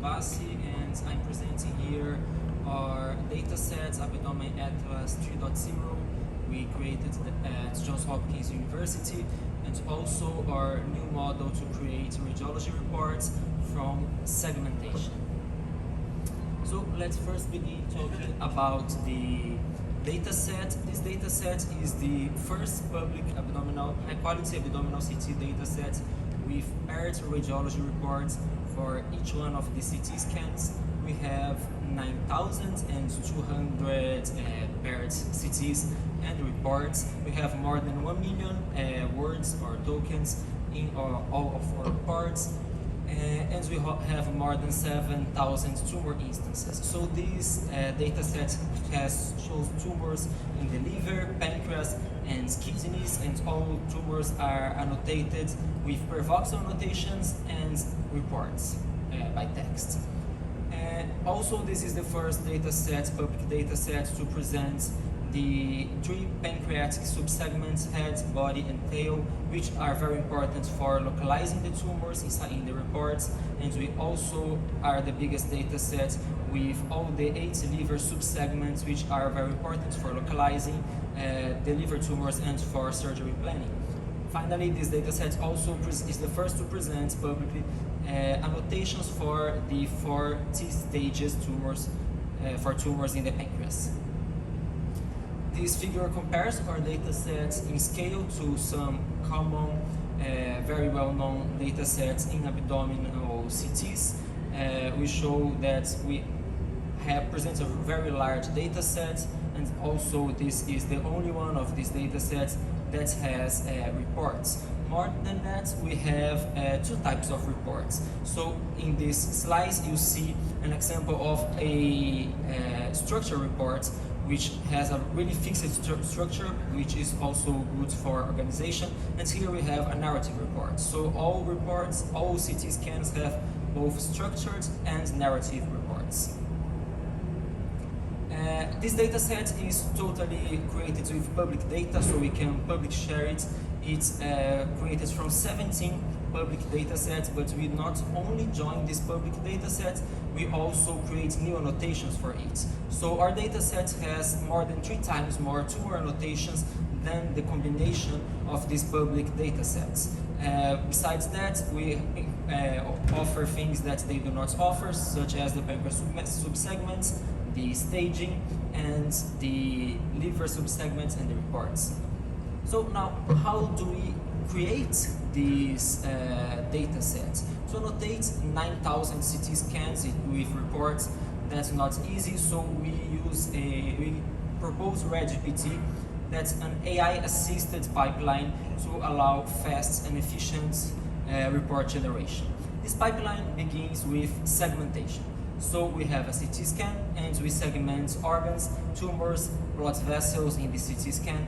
Bassi, and I'm presenting here our dataset Abdomen Atlas 3.0 we created at Johns Hopkins University, and also our new model to create radiology reports from segmentation. So let's first begin talking about the dataset. This dataset is the first public high-quality abdominal CT dataset with paired radiology reports for each one of the CT scans. We have 9,200 paired CTs and reports. We have more than 1 million words or tokens in all of our reports. And we have more than 7,000 tumor instances. So this dataset shows tumors in the liver, pancreas, and kidneys, and all tumors are annotated with per voxel annotations and reports by text. Also, this is the first dataset, public dataset, to present the 3 pancreatic subsegments, head, body, and tail, which are very important for localizing the tumors inside in the reports. And we also are the biggest dataset with all the 8 liver subsegments, which are very important for localizing the liver tumors and for surgery planning. Finally, this dataset also is the first to present publicly annotations for the 4 T-stages tumors for tumors in the pancreas. This figure compares our datasets in scale to some common, very well-known datasets in abdominal CTs. We show that we have presented a very large dataset, and also this is the only one of these datasets that has reports. More than that, we have 2 types of reports. So in this slide, you see an example of a structure report, which has a really fixed structure, which is also good for organization. And here we have a narrative report. So all reports, all CT scans have both structured and narrative reports. This dataset is totally created with public data, so we can public share it. It's created from 17 public datasets, but we not only join this public dataset, we also create new annotations for it. So our dataset has more than 3 times more tumor annotations than the combination of these public datasets. Besides that, we offer things that they do not offer, such as the pancreas subsegments, the staging, and the liver subsegments and the reports. So now, how do we create these data sets? To annotate 9,000 CT scans with reports, that's not easy, so we propose RadGPT. That's an AI-assisted pipeline to allow fast and efficient report generation. This pipeline begins with segmentation. So we have a CT scan, and we segment organs, tumors, blood vessels in the CT scan,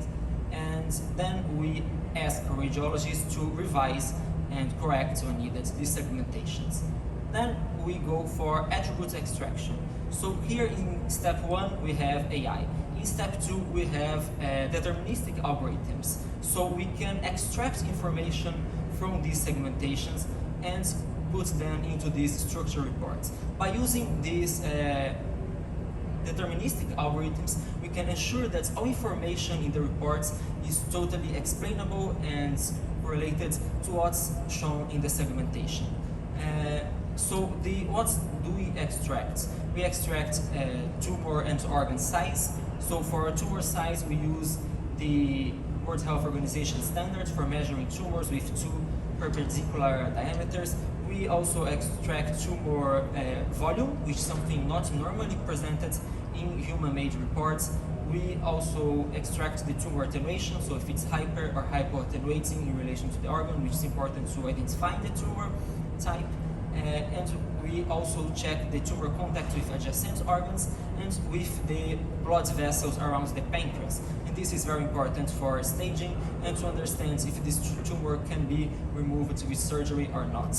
and then we ask radiologists to revise and correct when needed these segmentations. Then we go for attribute extraction. So here in step 1 we have AI. In step 2 we have deterministic algorithms. So we can extract information from these segmentations and put them into these structure reports. By using these deterministic algorithms, we can ensure that all information in the reports is totally explainable and related to what's shown in the segmentation. So what do we extract? We extract tumor and organ size. So for tumor size, we use the World Health Organization standards for measuring tumors with 2 perpendicular diameters. We also extract tumor volume, which is something not normally presented in human-made reports. We also extract the tumor attenuation, so if it's hyper or hypoattenuating in relation to the organ, which is important to identify the tumor type. And we also check the tumor contact with adjacent organs and with the blood vessels around the pancreas. And this is very important for staging and to understand if this tumor can be removed with surgery or not.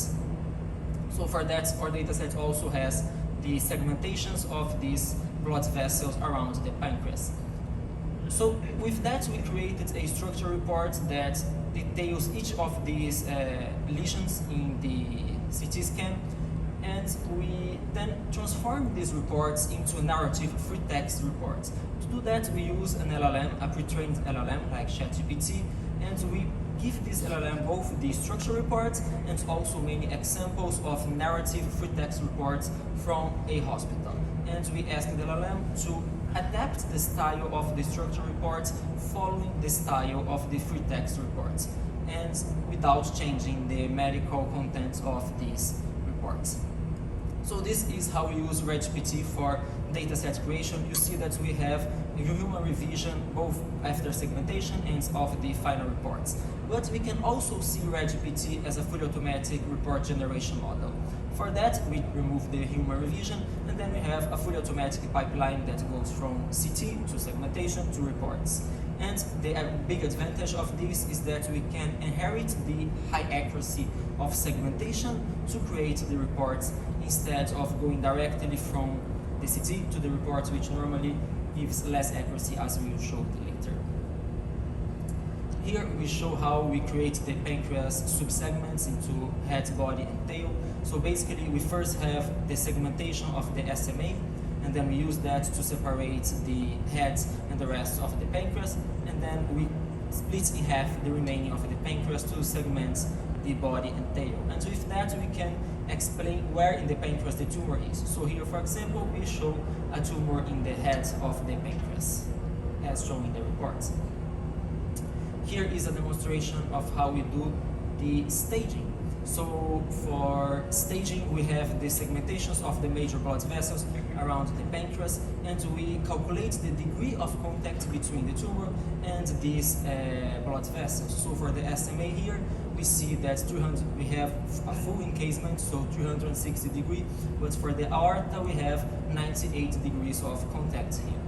So for that, our dataset also has the segmentations of these blood vessels around the pancreas. So with that, we created a structure report that details each of these lesions in the CT scan and we then transform these reports into narrative free text reports. To do that, we use an LLM, a pre-trained LLM like RadGPT, and we give this LLM both the structure reports and also many examples of narrative free text reports from a hospital. And we ask the LLM to adapt the style of the structure reports following the style of the free text reports, and without changing the medical content of these reports. So this is how we use RadGPT for dataset creation. You see that we have a human revision both after segmentation and of the final reports. But we can also see RadGPT as a fully automatic report generation model. For that, we remove the human revision, and then we have a fully automatic pipeline that goes from CT to segmentation to reports. And the big advantage of this is that we can inherit the high accuracy of segmentation to create the reports instead of going directly from the CT to the reports, which normally gives less accuracy, as we will show later. Here we show how we create the pancreas subsegments into head, body, and tail. So basically we first have the segmentation of the SMA, and then we use that to separate the head and the rest of the pancreas, and then we split in half the remaining of the pancreas to segment the body and tail. And with that we can explain where in the pancreas the tumor is. So here, for example, we show a tumor in the head of the pancreas, as shown in the reports. Here is a demonstration of how we do the staging. So for staging, we have the segmentations of the major blood vessels around the pancreas, and we calculate the degree of contact between the tumor and these blood vessels. So for the SMA here, we see that we have a full encasement, so 360 degrees, but for the aorta we have 98 degrees of contact here.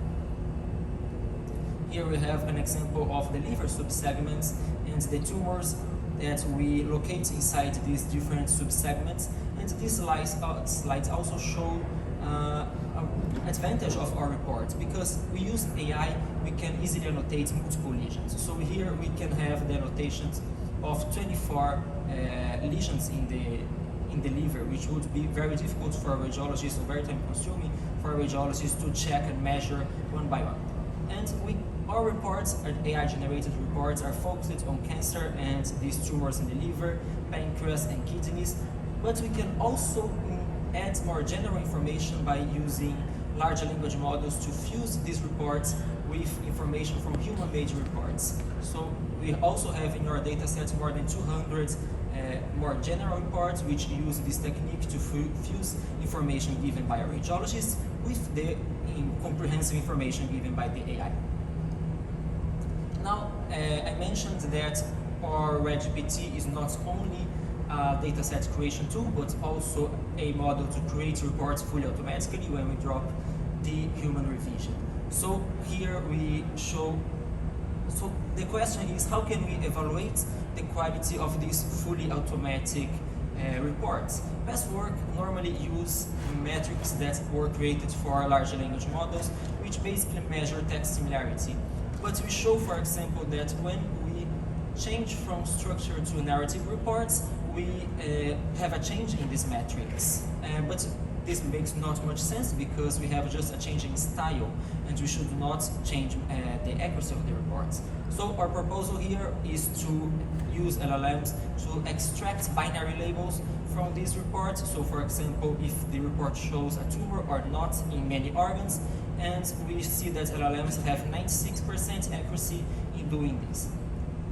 Here we have an example of the liver subsegments and the tumors that we locate inside these different subsegments. And these slides also show advantage of our report, because we use AI, we can easily annotate multiple lesions. So here we can have the annotations of 24 lesions in the liver, which would be very difficult for radiologists, or very time consuming for radiologists to check and measure one by one. And our reports, our AI-generated reports, are focused on cancer and these tumors in the liver, pancreas, and kidneys. But we can also add more general information by using large language models to fuse these reports with information from human-made reports. So we also have in our dataset more than 200 more general reports which use this technique to fuse information given by a radiologist with the comprehensive information given by the AI. Now, I mentioned that our RadGPT is not only a dataset creation tool, but also a model to create reports fully automatically when we drop the human revision. So here we show, so the question is, how can we evaluate the quality of these fully automatic reports? Best work normally use metrics that were created for large language models, which basically measure text similarity. But we show, for example, that when we change from structure to narrative reports, we have a change in these metrics. But this makes not much sense, because we have just a change in style, and we should not change the accuracy of the reports. So our proposal here is to use LLMs to extract binary labels from these reports. So for example, if the report shows a tumor or not in many organs, and we see that LLMs have 96% accuracy in doing this.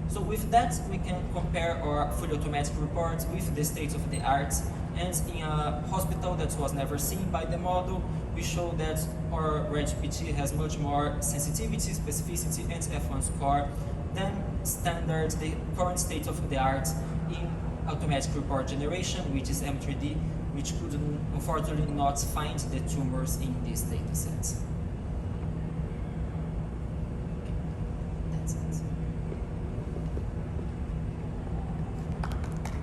So with that, we can compare our fully automatic reports with the state of the art. And in a hospital that was never seen by the model, we show that our RadGPT has much more sensitivity, specificity, and F1 score than standard, the current state of the art in automatic report generation, which is M3D, which could unfortunately not find the tumors in these datasets.